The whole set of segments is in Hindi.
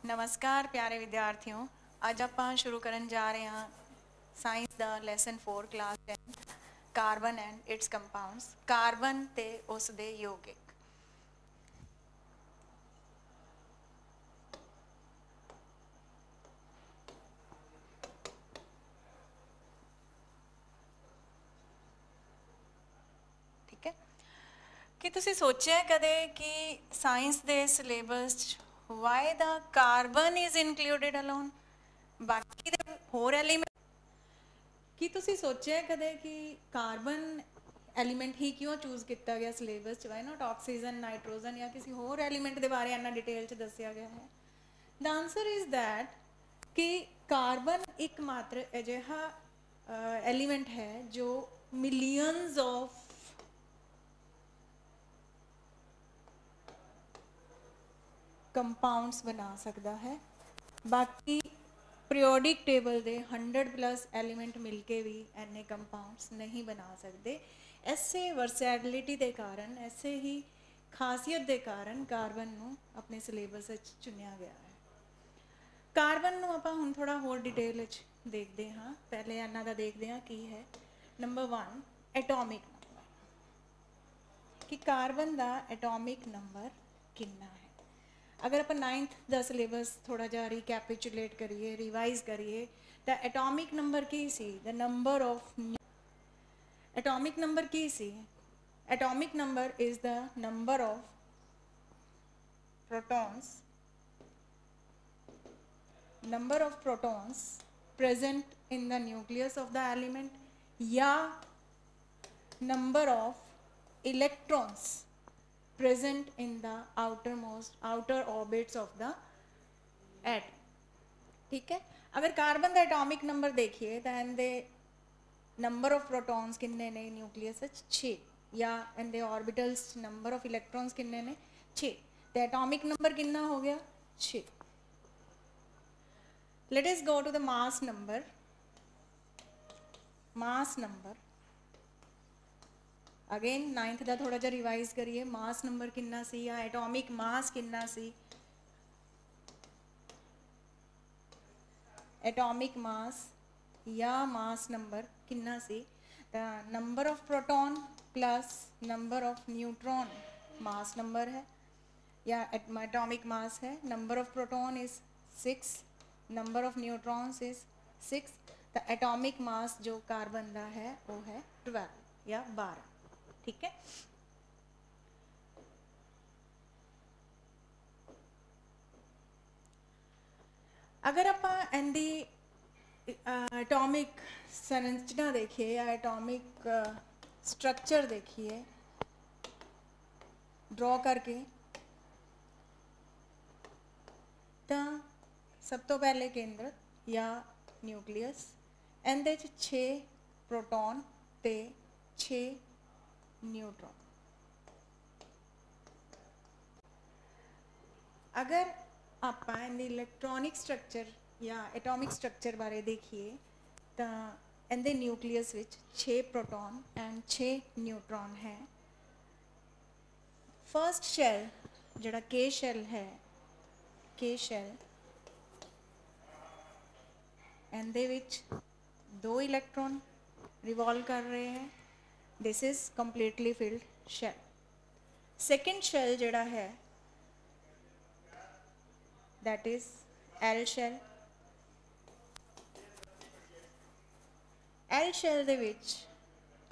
नमस्कार प्यारे विद्यार्थियों, ਅੱਜ ਆਪਾਂ ਸ਼ੁਰੂ ਕਰਨ ਜਾ ਰਹੇ ਹਾਂ science the lesson 4 class 10 carbon and it's compounds. Carbon ਤੇ ਉਸ ਦੇ ਯੌਗਿਕ। ठीक है, कि तुसी सोचा कदे कि science they syllabus why the carbon is included alone, बाकी दे होर एलीमेंट की तुसी सोचा कदे कि कार्बन एलीमेंट ही क्यों चूज किया गया सिलेबस च, वाई नॉट ऑक्सीजन, नाइट्रोजन या किसी होर एलीमेंट के बारे इन्ना डिटेल च दसिया गया है। द आंसर इज दैट कि कार्बन एकमात्र अजिहा एलीमेंट है जो मिलियंस ऑफ कंपाउंड्स बना सकता है। बाकी पीरियोडिक टेबल दे 100+ एलीमेंट मिलके भी इन्ने कंपाउंड्स नहीं बना सकते। ऐसे वर्सैटिलिटी के कारण, ऐसे ही खासियत के कारण कार्बन नू अपने सिलेबस चुनिया गया है। कार्बन नू आपां हुण थोड़ा होर डिटेल देखते हाँ। पहले इन्हां दा देखते हैं की है। नंबर 1 एटॉमिक नंबर, कि कार्बन का एटॉमिक नंबर कितना है। अगर आप 9th का सिलेबस थोड़ा जा रिकैपिचुलेट करिए, रिवाइज करिए, तो एटॉमिक नंबर की see the number of atomic number की see atomic number is the number of protons present in the nucleus of the element या number of electrons present in the outer orbits of the atom। ठीक है, अगर कार्बन का एटॉमिक नंबर देखिए तो इनके नंबर ऑफ प्रोटॉन्स किन्ने ने न्यूक्लियस 6, या इनके ऑर्बिटल्स नंबर ऑफ इलेक्ट्रॉन्स किन्ने ने 6, तो एटॉमिक नंबर कितना हो गया 6। Let us go to the mass number. Mass number again 9th का थोड़ा जा रिवाइज करिए। मास नंबर कितना सी या एटॉमिक मास कितना सी। एटॉमिक मास या मास नंबर कितना see, number of proton plus number of neutron mass number है या एटॉमिक मास है। Number of proton is 6, number of neutrons is 6, तो एटॉमिक मास जो कार्बन का है वो है 12 या 12। ठीक है, अगर आप इनकी एटॉमिक संरचना देखिए या एटॉमिक स्ट्रक्चर देखिए ड्रॉ करके, तो सब तो पहले केंद्र या न्यूक्लियस, इनदे 6 प्रोटॉन ते 6 न्यूट्रॉन। अगर आप इलेक्ट्रॉनिक स्ट्रक्चर या एटॉमिक स्ट्रक्चर बारे देखिए तो इनके nucleus which 6 proton and 6 neutron है। फर्स्ट शैल जिहड़ा के शैल है, के शैल इनदे विच 2 इलेक्ट्रॉन रिवॉल्व कर रहे हैं। This is completely filled shell. Second shell जिहड़ा है that is L shell. L shell दे विच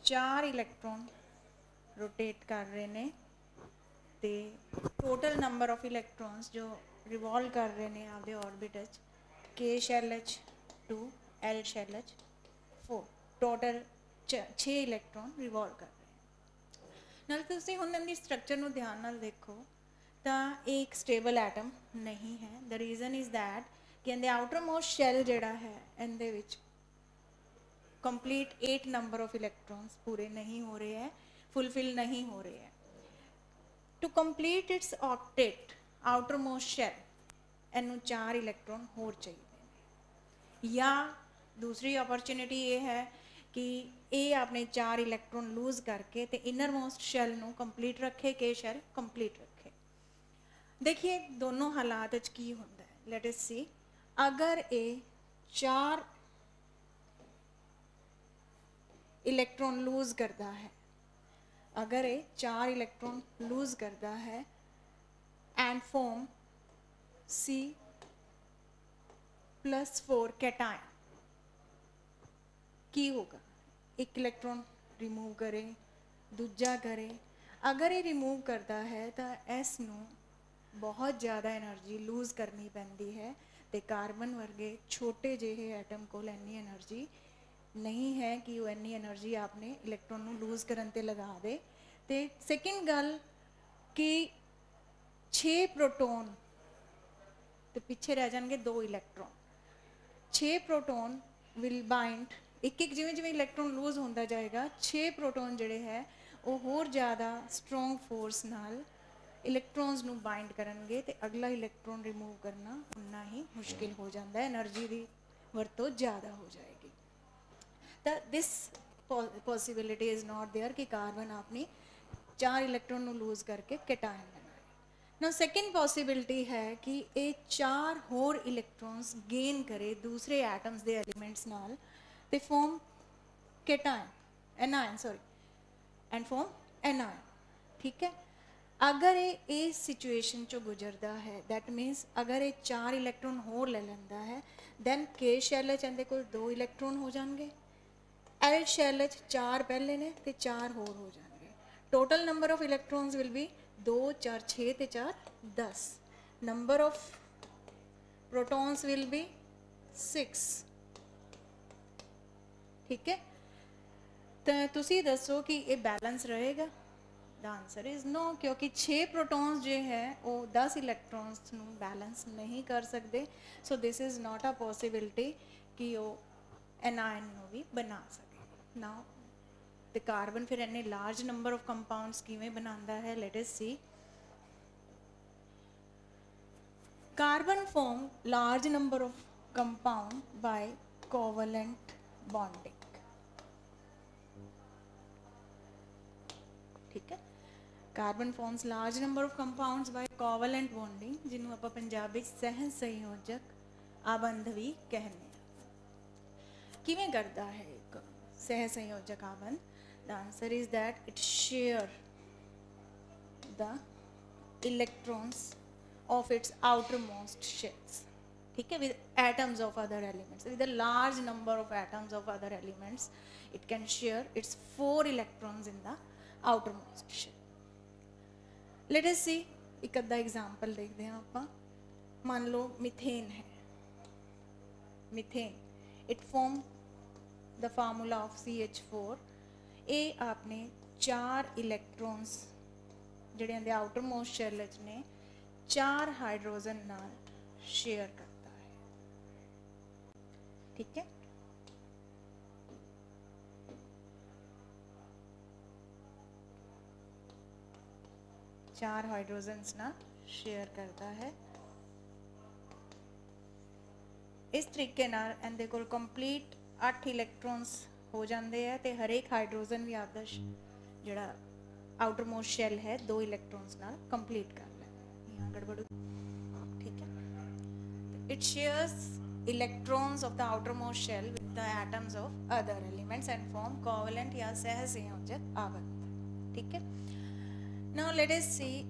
4 इलेक्ट्रॉन रोटेट कर रहे हैं, ते टोटल नंबर ऑफ इलेक्ट्रॉन्स जो रिवॉल्व कर रहे हैं आपके ऑर्बिट के shell 2 L shell 4, total 6 electron revolve कर रहे हैं। नाल तुसीं हुण इनदी स्ट्रक्चर नूं ध्यान नाल देखो तो एक स्टेबल एटम नहीं है। द रीजन इज दैट कि इनदे आउटर मोस्ट शैल जिहड़ा है इनदे which complete 8 number of electrons पूरे नहीं हो रहे हैं, फुलफिल नहीं हो रहे हैं। To complete its octet outer most shell इनू 4 इलेक्ट्रॉन होर चाहिए, या दूसरी अपॉर्चुनिटी ये है कि ये अपने 4 इलेक्ट्रॉन लूज करके ते इनर मोस्ट शैल नू कंप्लीट रखे, के शैल कंप्लीट रखे। देखिए दोनों हालात की होंदा है। लेट अस सी, अगर ये 4 इलेक्ट्रॉन लूज करता है, अगर ये 4 इलेक्ट्रॉन लूज करता है एंड फॉर्म C+4 कैटायन, की होगा? एक इलेक्ट्रॉन रिमूव करे, दूजा करे। अगर ये रिमूव करता है तो एस नूं बहुत ज़्यादा एनर्जी लूज करनी पैंदी है, तो कार्बन वर्गे छोटे ਜਿਹੇ ਐਟਮ ਕੋਲ ਇੰਨੀ एनर्जी नहीं है कि वो इन्नी एनर्जी आपने इलेक्ट्रॉन नूं लूज करन ते लगा दे। तो सैकेंड गल कि 6 प्रोटोन तो पीछे रह जाएंगे 2 इलेक्ट्रॉन। 6 प्रोटोन विल बाइंड, एक एक जिवें जिवें इलेक्ट्रॉन लूज होंदा जाएगा 6 प्रोटोन जिहड़े है वो होर ज़्यादा स्ट्रोंग फोर्स नाल इलेक्ट्रॉन्स नूं बाइंड करनगे ते अगला इलेक्ट्रॉन रिमूव करना उन्ना ही मुश्किल हो जाता है, एनर्जी की वरतों ज़्यादा हो जाएगी। तो this possibility is not there कि कार्बन आपने 4 इलेक्ट्रॉन नूं लूज करके कैटायन बनाए। ना सैकेंड पॉसिबिलिटी है कि ये 4 होर इलेक्ट्रॉन्स गेन करे दूसरे एटम्स के एलीमेंट्स नाल ते form cation, anion sorry, and form anion. ठीक है, अगर ये इस सिचुएशन चो गुजरता है, दैट मीनस अगर ये 4 इलेक्ट्रॉन होर ले लेंदा है, दैन के शैल च इहदे कोल 2 इलेक्ट्रॉन हो जाएंगे, एल शैल 4 पहले ने तो 4 होर हो जाएंगे। Total number of electrons will be 2 4 6 ते 4 10। Number of protons will be 6। ठीक है, तो तुसी दसो कि ये बैलेंस रहेगा? द आंसर इज़ नो, क्योंकि 6 प्रोटॉन्स जो है वो 10 इलेक्ट्रॉन्स नूं बैलेंस नहीं कर सकते। So this is not a possibility कि वो एनायन नूं भी बना सके। नाउ द कार्बन फिर इन्ने लार्ज नंबर ऑफ कंपाउंड्स किवें बनांदा है? Let us see. Carbon form large number of compound by covalent bonding. ठीक है, carbon forms large number of compounds by covalent bonding, जिन्होंने आप पंजाबी सहज संयोजक आबंध भी कहने। किवें करता है एक सह संयोजक आबंध? The answer is that it share the electrons of its outermost shells. ठीक है, with atoms of other elements, with a large number of atoms of other elements it can share its 4 electrons in the outer most shell. Let us see, एक अद्धा एग्जाम्पल देखते हैं आप। मान लो मिथेन है, methane it form the formula of CH4। ये आपने 4 इलेक्ट्रॉन्स जिहड़े इहदे आउटर मोस्ट शैल ने 4 हाइड्रोजन नाल शेयर करता है। ठीक है, चार हाइड्रोजन्स ना शेयर करता है। इस तरीके नाल इहदे कोल कंप्लीट 8 इलेक्ट्रॉन्स हो जाते हैं, तो हर एक हाइड्रोजन भी आपका जिहड़ा आउटर मोस्ट शैल है 2 इलेक्ट्रॉन्स नाल कंप्लीट कर लें। यहाँ गड़बड़। ठीक है, it shares electrons of the outer most shell with the atoms of other elements and form covalent या सहसंयोजक आबंध। ठीक है, नाउ लेट अस सी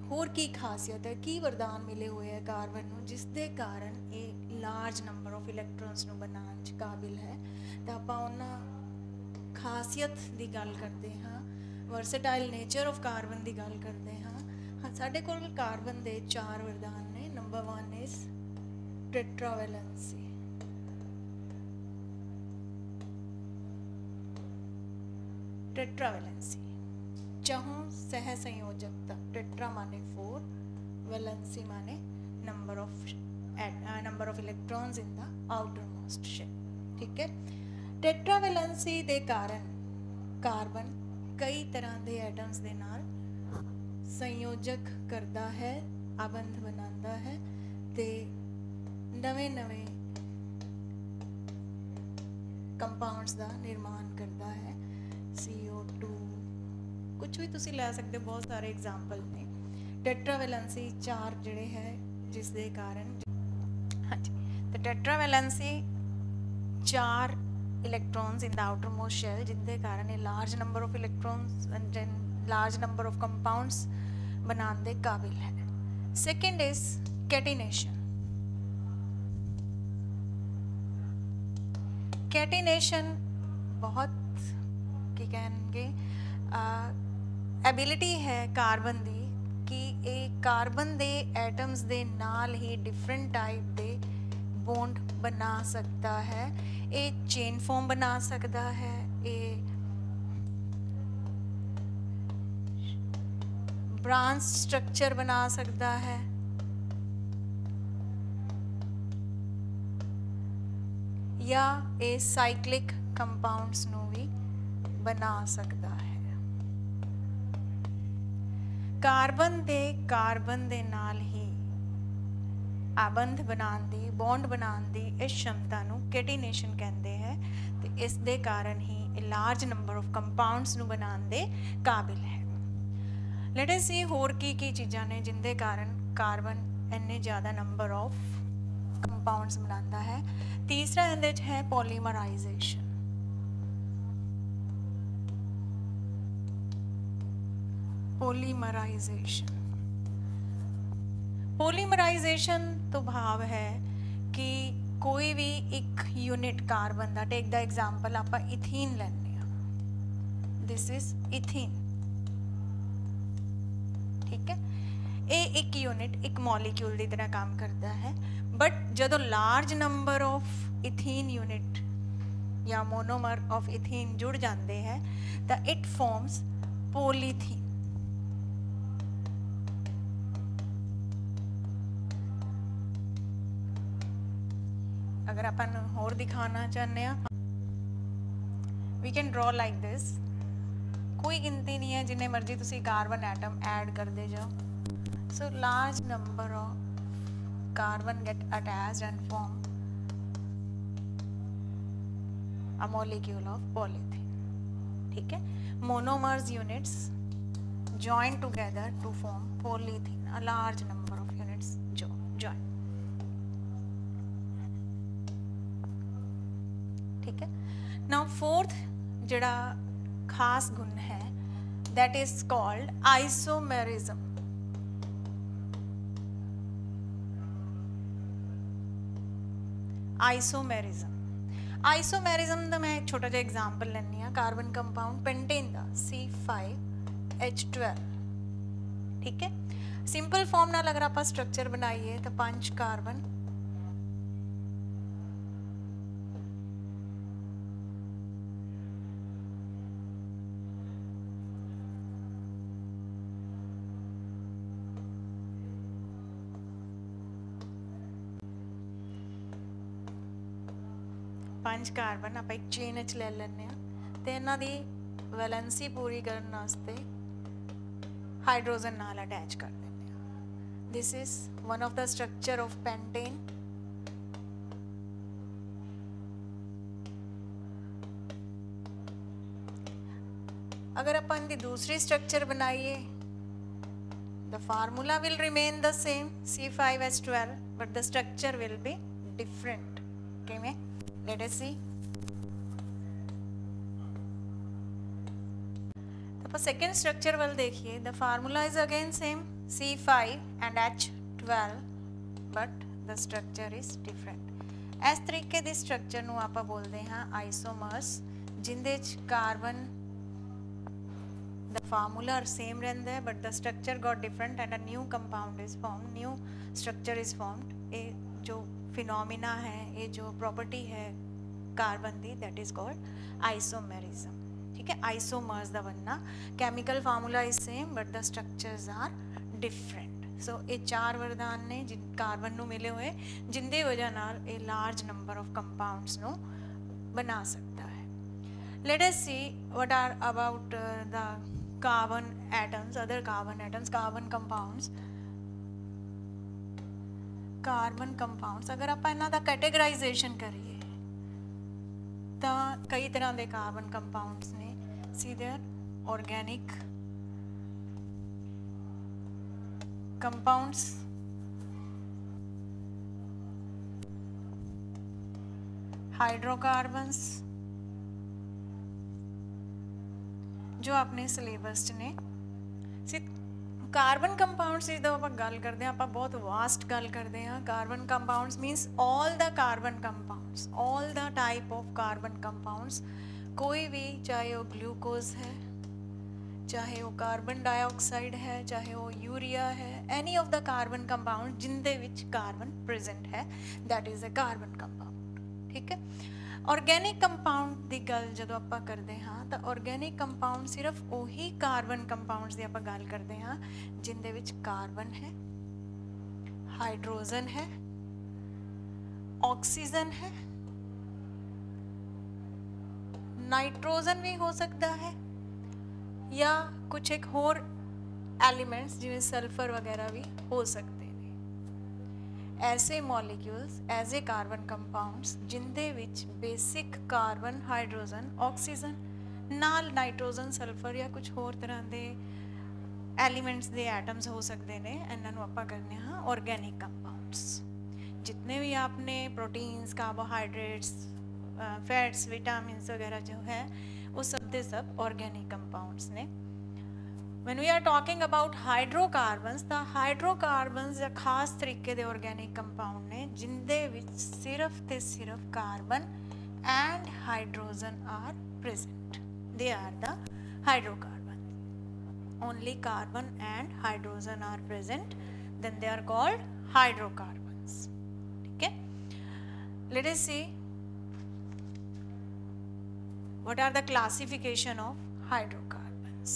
होर की खासियत है, की वरदान मिले हुए है कार्बन नूं जिसदे कारण एक लार्ज नंबर ऑफ इलेक्ट्रॉन्स नूं बनाउण च काबिल है। तो आपां उन्हां खासियत की गल करते हाँ, वर्सेटाइल नेचर ऑफ कार्बन की गल करते हाँ। साडे कोल कार्बन के 4 वरदान ने। Number 1 is tetravalency. टेट्रावैलेंसी चाहों सह संयोजकता। टेट्रा माने 4, वैलेंसी माने number of electrons in the outer most shell. ठीक है, टेट्रावैलेंसी के कारण कार्बन कई तरह के एटम्स के नाल संयोजक करता है, आबंध बनाता है, ते नवे नवे कंपाउंड्स का निर्माण करता है। CO2 कुछ भी तुसी लै सकते हो, बहुत सारे एग्जाम्पल ने। टेट्रावैलेंसी 4 जिहड़े है जिस दे कारण हाँ जी, तो tetravalency 4 electrons in the outermost shell जिनके कारण ये large number of electrons and large number of compounds बनाने दे काबिल है। Second is catenation. कैटिनेशन बहुत की कहेंगे एबिलिटी है कार्बन दी कि ਇਹ ਕਾਰਬਨ ਦੇ ਐਟਮਸ ਦੇ ਨਾਲ ਹੀ ਡਿਫਰੈਂਟ ਟਾਈਪ ਦੇ ਬੌਂਡ ਬਣਾ ਸਕਦਾ ਹੈ। ਇਹ ਚੇਨ ਫਾਰਮ ਬਣਾ ਸਕਦਾ ਹੈ, ਇਹ ब्रांच स्ट्रक्चर बना सकता है, या ये साइक्लिक कंपाउंड्स नू भी बना सकता है। कार्बन दे नाल ही आबंध बनाने दी बॉन्ड बनाने दी इस क्षमता नू कैटिनेशन कहते हैं ते इस दे कारण ही लार्ज नंबर ऑफ कंपाउंड्स नू बनाने दे काबिल है। लेट अस सी होर की चीज़ां ने जिंदे कारण कार्बन इन्ने ज़्यादा नंबर ऑफ कंपाउंड्स बनाता है। तीसरा इहदे च है पॉलीमराइजेशन। पॉलीमराइजेशन तो भाव है कि कोई भी एक यूनिट कार्बन का, टेक द एग्जाम्पल आप इथीन लेने, दिस इज इथीन, ठीक है। ये एक यूनिट एक मॉलिक्यूल की तरह काम करता है, बट जदों large number of ethene unit या मोनोमर ऑफ इथीन जुड़ जाते हैं तो इट फॉर्म्स पॉलीथीन। अगर अपन होर दिखाना चाहते हैं, we can draw like this, कोई गिनती नहीं है, जिन्ने मर्जी तुसी कार्बन एटम ऐड करते जाओ। So large number of carbon get attached and form a molecule of polythene, ठीक है। Monomers units join together to form polythene, a large number of units join, ठीक है। now fourth जड़ा खास गुण है that is called isomerism। Isomerism का मैं एक छोटा जिहा एग्जाम्पल लैनी हाँ। कार्बन कंपाउंड पेंटेन का C5H12, ठीक है। सिंपल फॉर्म नाल अगर आप स्ट्रक्चर बनाइए तो 5 कार्बन, कार्बन आप एक चेन च ले लेने तो इन्हां दी वैलेंसी पूरी करने वास्ते हाइड्रोजन नाल अटैच कर देने। This is one of the structure of pentane. अगर अपन दी दूसरी स्ट्रक्चर बनाइए, the formula will remain the same C5H12, but the structure will be different. किवें? Let us see. तो सेकेंड स्ट्रक्चर वाल देखिए, the formula is again same C5 and H12, but the structure is different. इस तरीके की स्ट्रक्चर नूं आपां बोलते हैं आइसोमर्स, जिंदे कार्बन द फार्मूला सेम रहिंदा है but the structure got different and a new compound is formed, new structure is formed. ये जो फिनोमिना है, ये जो प्रॉपर्टी है कार्बन दी, दैट इज कॉल्ड आइसोमेरिज्म, ठीक है। आइसोमर्स दा बनना, chemical formula is same but the structures are different. So ये 4 वरदान ने जिन कार्बन नू मिले हुए, जिंदे वजह नाल ये लार्ज नंबर ऑफ कंपाउंड्स नू बना सकता है। Let us see what are about the carbon atoms, other carbon atoms, carbon compounds. Carbon compounds अगर आप इन्हां दा कैटेगराइजेशन करिए तो कई तरह के कार्बन कंपाउंड्स ने। सी देयर ऑर्गेनिक कंपाउंड्स, हाइड्रोकार्बन्स जो अपने सिलेबस 'ਚ ਨੇ ਕਾਰਬਨ ਕੰਪਾਊਂਡਸ ਜਦੋਂ ਆਪਾਂ ਗੱਲ ਕਰਦੇ ਹਾਂ ਆਪਾਂ ਬਹੁਤ ਵਾਸਟ ਗੱਲ ਕਰਦੇ ਹਾਂ carbon compounds means all the carbon compounds, all the type of carbon compounds, कोई भी चाहे वो ग्लूकोज है, चाहे वो कार्बन डाइऑक्साइड है, चाहे वो यूरिया है, any of the carbon compound जिंदे विच कार्बन प्रेजेंट है that is a carbon compound. ठीक है। ऑर्गेनिक कंपाउंड की गल जो आप करते हाँ तो ऑर्गेनिक कंपाउंड सिर्फ उही कार्बन कंपाउंड्स की आप गल करते हाँ जिंदे विच कार्बन है, हाइड्रोजन है, ऑक्सीजन है, नाइट्रोजन भी हो सकता है या कुछ एक होर एलिमेंट्स जिवें सल्फर वगैरह भी हो सकते हैं। ऐसे molecules as a carbon compounds जिंदे which basic carbon, hydrogen, oxygen नाल नाइट्रोजन, सल्फर या कुछ होर तरह के एलीमेंट्स के एटम्स हो सकते हैं, इन्हों आप करते हाँ ऑर्गेनिक कंपाउंड्स। जितने भी आपने प्रोटीन्स, कार्बोहाइड्रेट्स, फैट्स, विटामिन्स वगैरह जो है वो सब के सब ऑर्गेनिक कंपाउंड्स ने। When we are talking about hydrocarbons, the hydrocarbons एक खास तरीके दे ऑर्गेनिक कंपाउंड ने जिंदे विच सिर्फ ते सिर्फ carbon and hydrogen are present, they are the hydrocarbon. Only carbon and hydrogen are present, then they are called hydrocarbons. ठीक है। Let us see what are the classification of hydrocarbons.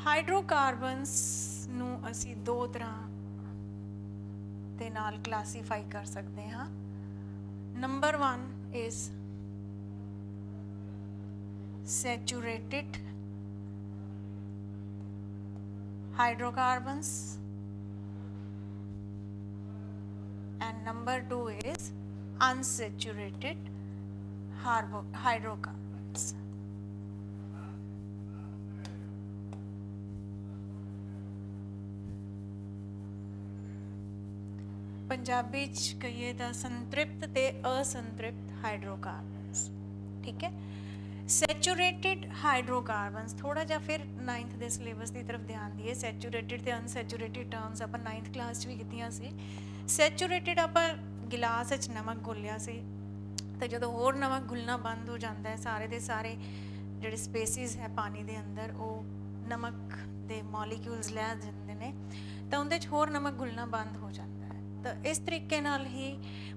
Hydrocarbons नूं असी दो तरह दे नाल क्लासीफाई कर सकते हाँ। Number 1 is saturated hydrocarbons and number 2 is unsaturated hydrocarbons. Punjabi कहिए तो संतृप्त ते असंतृप्त हाइड्रोकार्बन्स। ठीक है। सैचुरेटेड हाइड्रोकार्बन्स थोड़ा जा फिर 9th के सिलेबस की तरफ ध्यान दिए। सैचुरेटेड ते अनसैचुरेटेड टर्म्स आप 9th क्लास भी कीतियां सी। सैचुरेटेड आप गिलास च नमक घुलिया से तो जो होर नमक घुलना बंद हो जाता है, सारे के सारे जोड़े स्पेसिस है पानी के अंदर वो नमक के मॉलिक्यूल्स लै जाते हैं तो उनके होर नमक घुलना बंद हो जाता है। तो इस तरीके नाल ही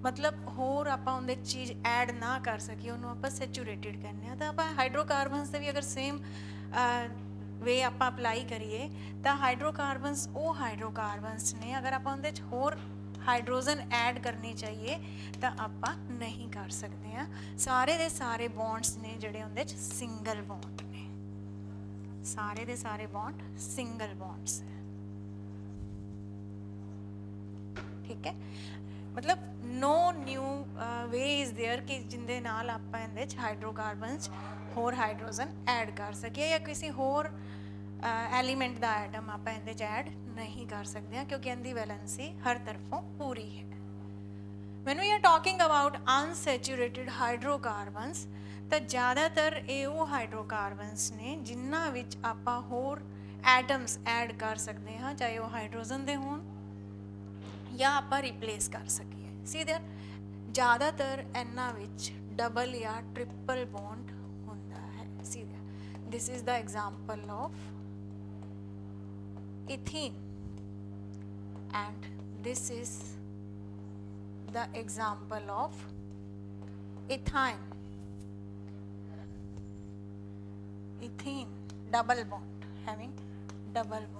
मतलब होर आप उनके चीज़ ऐड ना कर सकिए उन्होंने आप सैचुरेटेड कहने। तो आप हाइड्रोकार्बन्स से भी अगर सेम वे आप अप्लाई करिए तो हाइड्रोकार्बन्स वो हाइड्रोकार्बन्स ने अगर आप उनके होर हाइड्रोजन ऐड करनी चाहिए तो आप नहीं कर सकते हैं। सारे दे सारे बॉन्ड्स ने जोड़े उनके सिंगल बॉन्ड ने, सारे दे सारे बॉन्ड सिंगल बॉन्ड्स है। ठीक है। मतलब no new way is there कि जिंदे नाल आप हाइड्रोकार्बन्स होर हाइड्रोजन ऐड कर सके या किसी होर एलीमेंट का आइटम आप ऐड नहीं कर सकते हैं क्योंकि इनकी वैलेंसी हर तरफों पूरी है। When we are talking about unsaturated hydrocarbons तो ज़्यादातर ये वो हाइड्रोकार्बन्स ने जिन्हां विच आप होर एटम्स ऐड कर सकते हैं, चाहे वो हाइड्रोजन के होण या आप रिप्लेस कर सकिए। सीधे ज़्यादातर इन्हां विच डबल या ट्रिपल बॉन्ड होंदा है। सीधे this is the example of ethene and this is the example of ethyne. Ethene double bond, having double bond.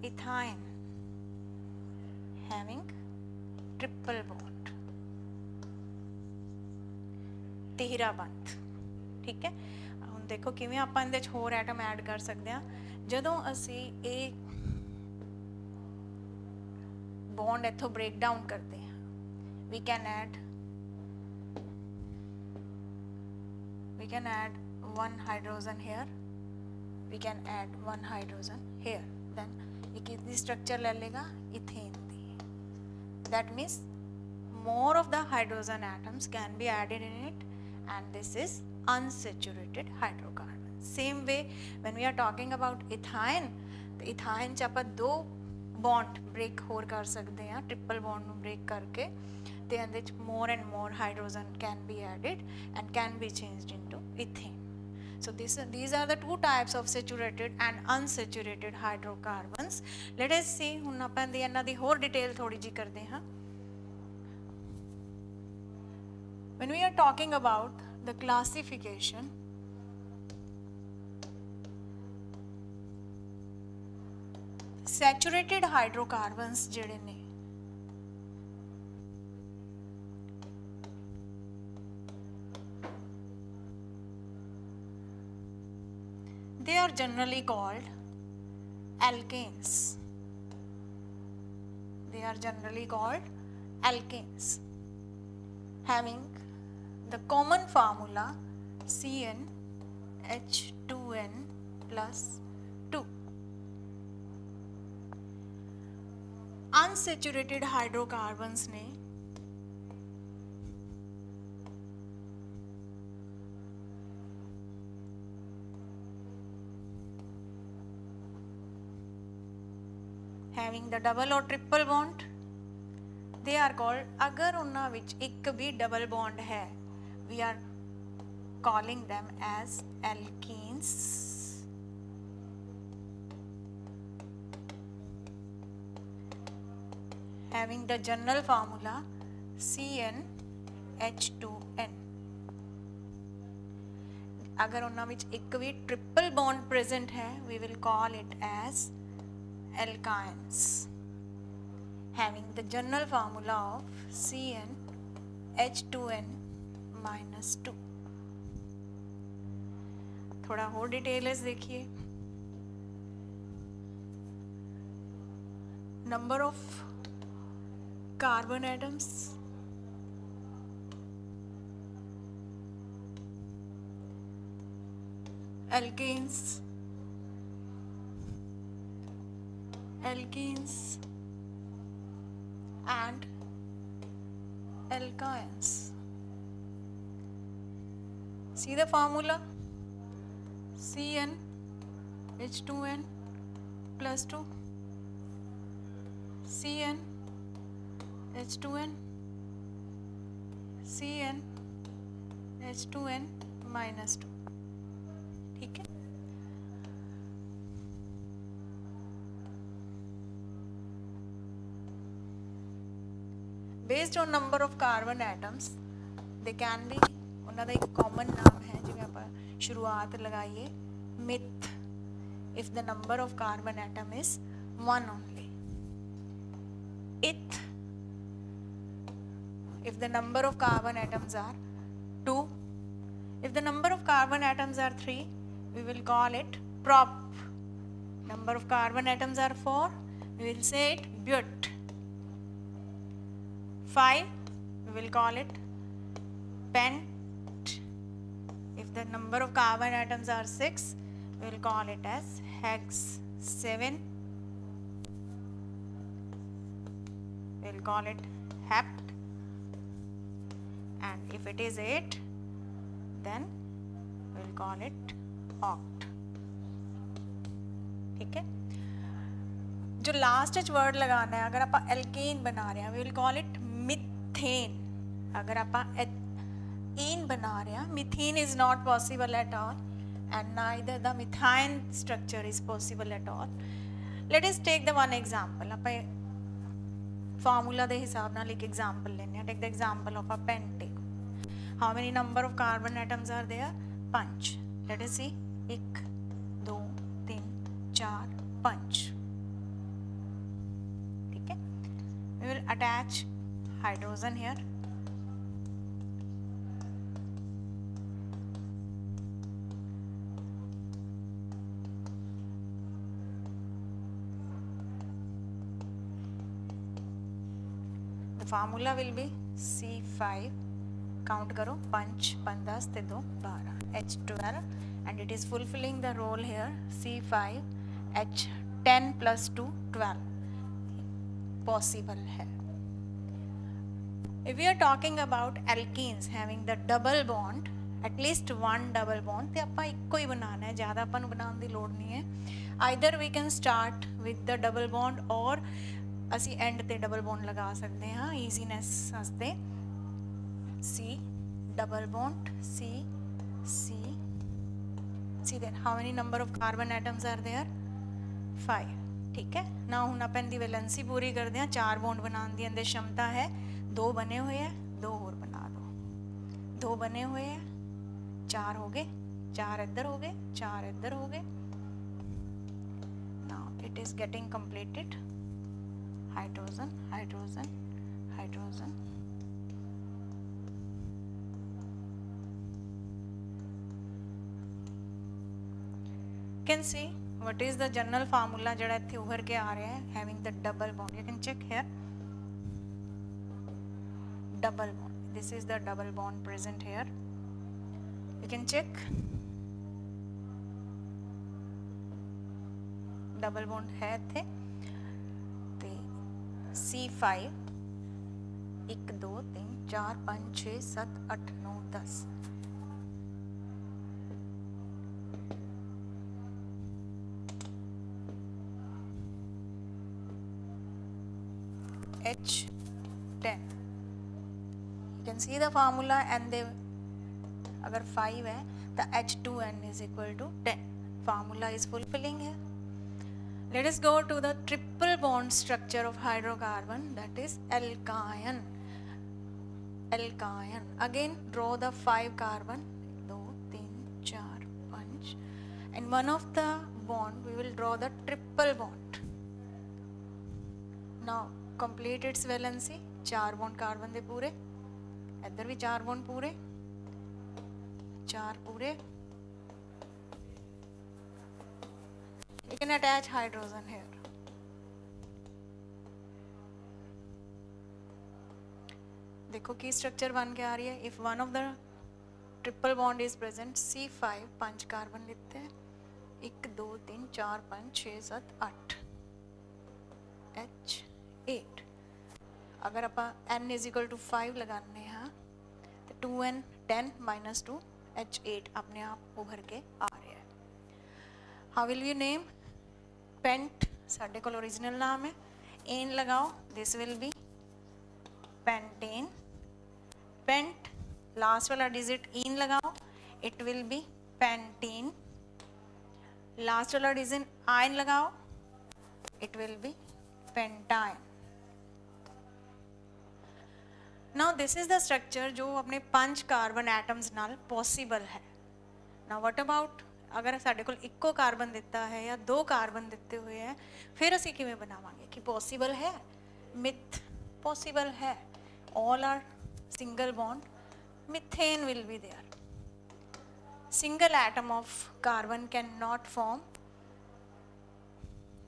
Ethyne having triple bond, तीहरा बंध। ठीक है। हम देखो किवें आप इहदे होर एटम ऐड कर सकते हैं। ਜਦੋਂ ਅਸੀਂ ਇਹ बॉन्ड इथों ब्रेक डाउन करते हैं, we can add one hydrogen here, we can add one hydrogen here, then ये कितनी structure ले लेगा, ethane the. That means more of the hydrogen atoms can be added in it, and this is unsaturated hydrocarbon. Same way when we are talking about ethane, तो ethane च ਆਪਾਂ दो बॉन्ड ब्रेक होर कर सकते हैं, ट्रिपल बॉन्ड ਨੂੰ ब्रेक करके, ਤੇ ਇਹਦੇ ਵਿੱਚ more and more hydrogen can be added and can be changed into ethane. So these are the two types of saturated and unsaturated hydrocarbons. Let us see ਹੁਣ ਆਪਾਂ ਇਹਨਾਂ ਦੀ ਹੋਰ ਡਿਟੇਲ ਥੋੜੀ ਜੀ ਕਰਦੇ ਹਾਂ. When we are talking about the classification, saturated hydrocarbons जिहड़े ने they are generally called alkanes. They are generally called alkanes, having the common formula CnH2n plus 2. Unsaturated hydrocarbons ने having the double or triple bond, they are called, अगर उन्हां विच एक भी double bond है, we are calling them as alkenes. Having the general formula CnH2n. अगर उन्हां विच एक भी ट्रिपल बॉन्ड प्रेजेंट है, we will call it as alkynes. Having the general formula of CnH2n minus 2. थोड़ा और डिटेल्स देखिए. Number of carbon atoms, alkenes, and alkynes. See the formula, CnH2n plus 2, CnH2n, CnH2n minus 2. ठीक है. Based on number of carbon atoms, they can be, उन्हां दा एक common नाम है, जिवें आपां शुरुआत लगाइए, myth, if the number of carbon atom is 1 only. Ith, if the number of carbon atoms are 2. If the number of carbon atoms are 3, we will call it prop. Number of carbon atoms are 4, we will say it but. 5, we will call it pent. If the number of carbon atoms are 6, we will call it as hex. 7, we will call it hept. And if it is 8, then we will call it oct. ठीक है. जो लास्ट वर्ड लगाना है, अगर आप एल्केन बना रहे हैं, we will call it methane. अगर आप इन बना रहे हैं, methane is not possible at all, and neither the methane structure is possible at all. Let us take the one example. आप formula दे हिसाब नाल एक example लेने हैं. Take the example of a pentane. How many number of carbon atoms are there? 5. Let us see. 1, 2, 3, 4, 5. ठीक है. We will attach hydrogen here. Formula will be C5, count करो 5 5 10 ते 2 12, H12 and it is fulfilling the role here. C5 H10 plus 2 12 possible है. If we are talking about alkenes having the double bond, at least one double bond, तो ਆਪਾਂ ਇੱਕੋ ਹੀ बनाना है, ज़्यादा अपन बनाने ਦੀ ਲੋੜ नहीं है. Either we can start with the double bond or ਅਸੀਂ end ਤੇ double bond लगा सकते हैं easiness वास्ते. C double bond C C C. Then how many number of carbon atoms are there? 5. ठीक है ना. ਹੁਣ ਆਪਾਂ ਇਹਦੀ ਵੈਲੈਂਸੀ ਪੂਰੀ ਕਰਦੇ ਹਾਂ. 4 ਬੌਂਡ ਬਣਾਉਣ ਦੀ ਇਹਦੇ क्षमता है. 2 बने हुए हैं, 2 और बना दो. 2 बने हुए हैं, 4 हो गए, 4 इधर हो गए, 4 इधर हो गए. Now it is getting completed. Hydrogen hydrogen hydrogen. Can see what is the general formula जड़ा इत्थे उभर के आ रहा है having the double bond. You can check here double bond. This is the double bond present here. You can check double bond है इत्थे ते C5 1 2 3 4 5 6 7 8 9 10. H10. You can see the formula and they अगर 5 है तो H2N is equal to 10. Formula is fulfilling here. Let us go to the triple bond structure of hydrocarbon, that is alkyne. Alkyne. Again draw the 5 carbon 2 3 4 5 and one of the bond we will draw the triple bond. Now complete its valency. 4 bond carbon दे पूरे, इधर भी 4 bond पूरे, 4 पूरे. You can attach hydrogen here. देखो की स्ट्रक्चर बन के आ रही है. If one of the triple bond is present, C5 5 carbon लेते हैं, 1 2 3 4 5 6 7 8 H8. अगर आप n is equal to 5 लगाने हैं तो 2n 10 minus 2 H8 अपने आप उभर के आ रहा है. How will you name? Pent साढ़े को ओरिजिनल नाम है. एन लगाओ, this will be pentane. Pent last वाला डिजिट इन लगाओ, it will be pentene. Last वाला डिजिट आयन लगाओ, it will be pentyne. Now this is the structure जो अपने 5 कार्बन एटम्स नाल पॉसिबल है. Now what about अगर साढ़े को इक्को कार्बन दिता है या 2 कार्बन दिते हुए हैं, फिर असी किवें बनावांगे कि पॉसिबल है? मिथ पॉसिबल है. All are single bond. Methane will be there. Single atom of carbon cannot form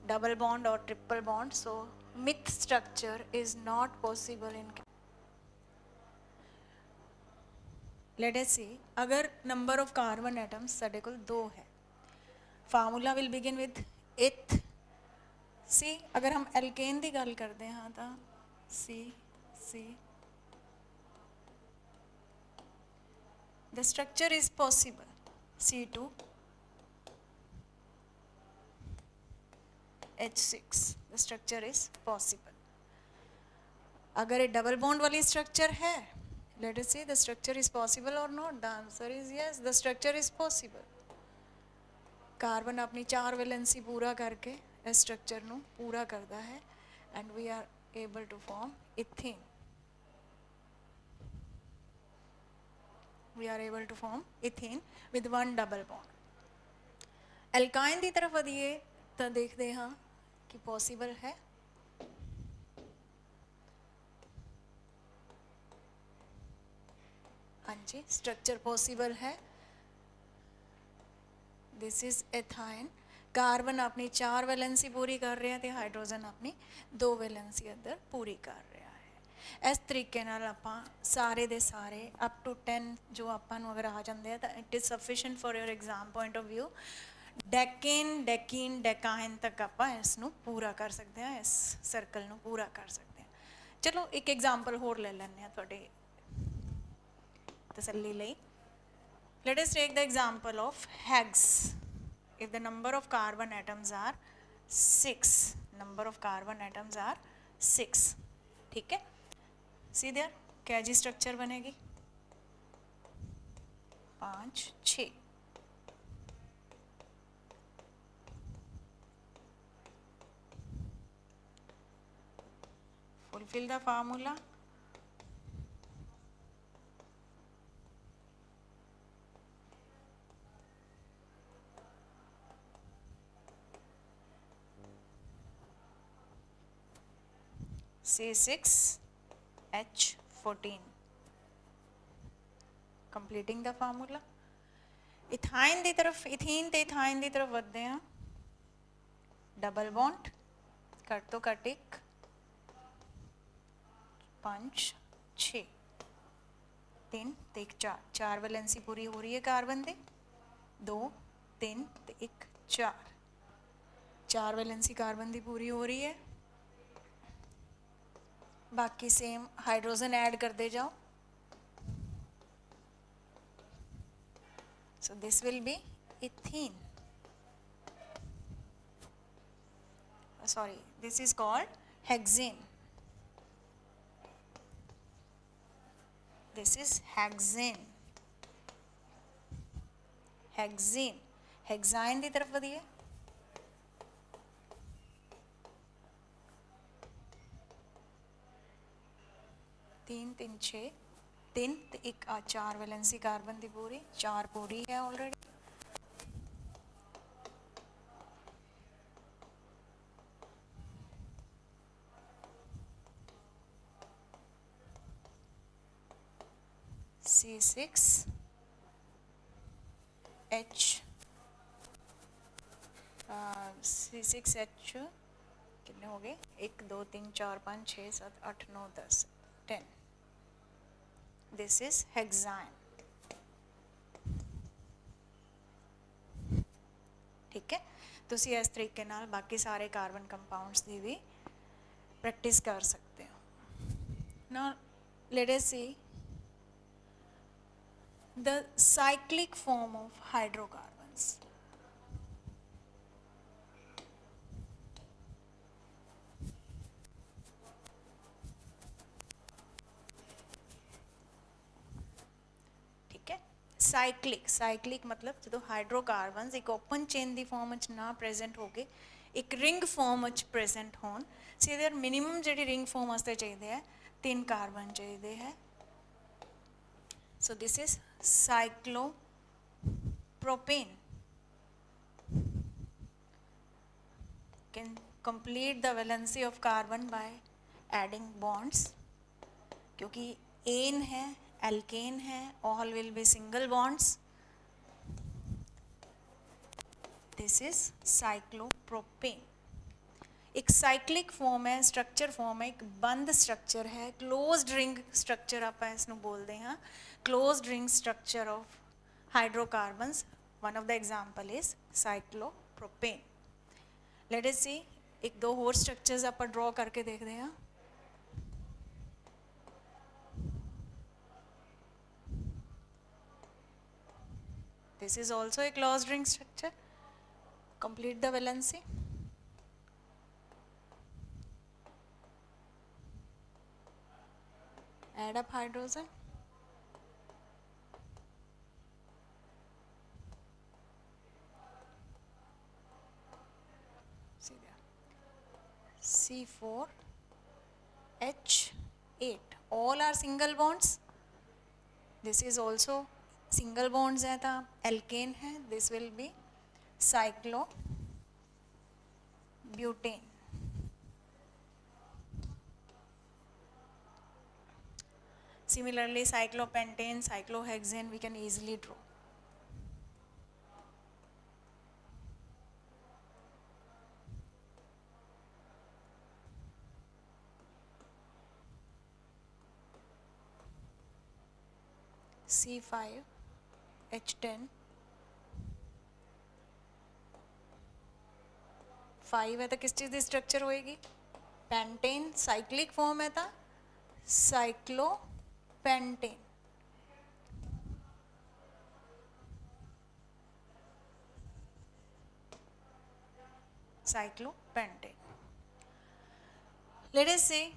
double bond or triple bond, so myth structure is not possible in. Let us see, अगर number of carbon atoms साढ़े को 2 है, formula will begin with eth. See, अगर हम alkane दी गल करते हैं तो C the structure is possible. C2 H6 the structure is possible. अगर ये double bond वाली structure है, let us see the structure is possible or not. The answer is yes, the structure is possible. Carbon अपनी 4 वैलेंसी पूरा करके इस स्ट्रक्चर ਨੂੰ पूरा करता है and we are able to form ethene. We are able to form ethene with one double bond. Alkyne ਦੀ तरफ वधिए तो देखते हैं कि possible है. हाँ जी, structure possible है. This is ethyne. कार्बन अपनी 4 वैलेंसी पूरी कर रहे हैं तो हाइड्रोजन अपनी 2 वैलेंसी अंदर पूरी कर रहा है. इस तरीके नाल आपां सारे दे सारे अप टू 10 जो आपां नूं अगर आ जांदे आ तां it is sufficient for your exam point of view. Decane decene decyne तक आपां इस नूं पूरा कर सकते हैं, इस सर्कल नूं पूरा कर सकते हैं। चलो एक एग्जाम्पल होर ले लैंदे आ तुहाडे तसल्ली लई। Let us take the example of Higgs. If the number of carbon atoms are 6, number of carbon atoms are 6, ठीक है। See there, क्या जी स्ट्रक्चर बनेगी? 5 6। Fulfill the formula. C6H14. Completing the formula. Ethyne की तरफ, इथीन ते इथाइन की तरफ बढ़ते हैं। डबल बॉन्ड, घट तो घट एक, 5 6 3 ते 1 4, 4 वैलेंसी पूरी हो रही है कार्बन दे। 2 3 ते 1 4, 4 वैलेंसी कार्बन की पूरी हो रही है। बाकी सेम हाइड्रोजन ऐड करते जाओ। So this will be ethene. Sorry, this is called hexane. This is hexane. Hexane. Hexane की तरफ बढ़िए। तीन तीन 6 3 ते 1 4 वैलेंसी कार्बन की पूरी, 4 पूरी है ऑलरेडी। C6H C6H कितने हो गए? 1 2 3 4 5 6 7 8 9 10 10। This is hexane. ठीक है, तुसी इस तरीके नाल बाकी सारे कार्बन कंपाउंड्स की भी प्रैक्टिस कर सकते हो। Now let us see the cyclic form of hydrocarbons. Cyclic, cyclic मतलब जो हाइड्रोकार्बनस एक ओपन चेन की फॉर्म ना प्रेजेंट हो गए, एक रिंग फॉर्म प्रेजेंट होन। सो देयर मिनिमम जी रिंग फॉर्म वास्ते चाहिए है 3 कार्बन चाहिए है। So this is cyclopropane. Can complete the valency of carbon by adding bonds, क्योंकि एन है, एल्केन है, all will be single bonds. This is cyclopropane. एक साइक्लिक फॉर्म है, स्ट्रक्चर फॉर्म है, एक बंद स्ट्रक्चर है, क्लोज्ड रिंग स्ट्रक्चर आप इसनूं बोलते हैं, closed ring structure of hydrocarbons. One of the example is cyclopropane. Let us see एक दो होर स्ट्रक्चर्स आप ड्रॉ करके देखते हैं। This is also a closed ring structure. Complete the valency. Add up hydrogen. See there. C4H8. All are single bonds. This is also single bonds है तो एल्केन है। This will be cyclobutane. Similarly cyclopentane, cyclohexane we can easily draw. C5H10 5 है तो किस चीज़ की स्ट्रक्चर होएगी, पेंटेन, साइक्लिक फॉर्म है तो साइक्लोपेंटेन। साइक्लोपेंटेन। लेट अस सी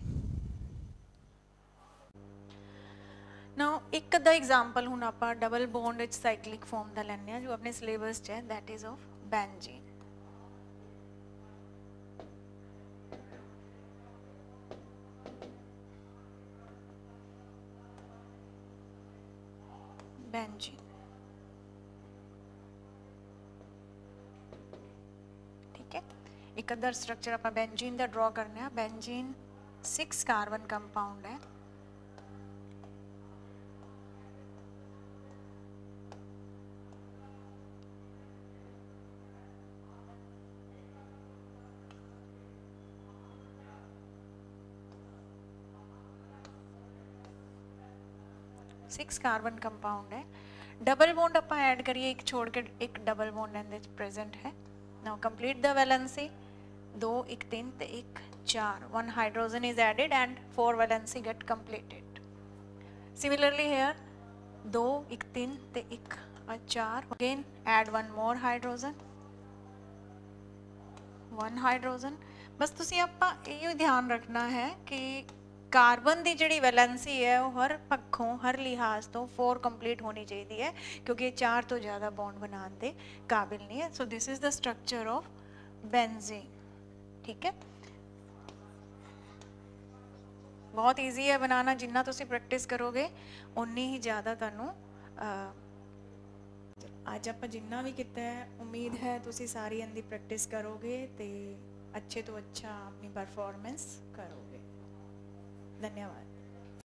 नाउ एक अद्धा एग्जाम्पल हुण आपां double bond which cyclic form दा लैंदे आ जो अपने सिलेबस च है, that is of benzene. Benzene ठीक है, एक अद्धा स्ट्रक्चर आपां बेंजीन दा ड्रॉ करने आ। बेंजीन 6 कार्बन कंपाउंड है, सिक्स कार्बन कंपाउंड है। डबल बॉन्ड आप ऐड करिए, एक छोड़ के एक डबल बॉन्ड एंड प्रेजेंट है। नाउ कंप्लीट द वैलेंसी, 2 1 3 ते 1 4, 1 hydrogen is added and 4 valency get completed. Similarly here 2 1 3 ते 1 4, again add 1 more hydrogen, 1 hydrogen. बस तुसी आपां ये ध्यान रखना है कि कार्बन की जी वैलेंसी है वो हर पक्षों हर लिहाज तो 4 कंप्लीट होनी चाहिए है, क्योंकि 4 तो ज़्यादा बॉन्ड बनाने के काबिल नहीं है। So this is the structure of benzene. ठीक है, बहुत ईजी है बनाना, जिन्ना तुसी प्रैक्टिस करोगे उन्नी ही ज़्यादा तुहानू अज आप जिन्ना भी किया है उम्मीद है तुसी सारी इनकी प्रैक्टिस करोगे तो अच्छे तो अच्छा अपनी परफॉर्मेंस करोगे। धन्यवाद।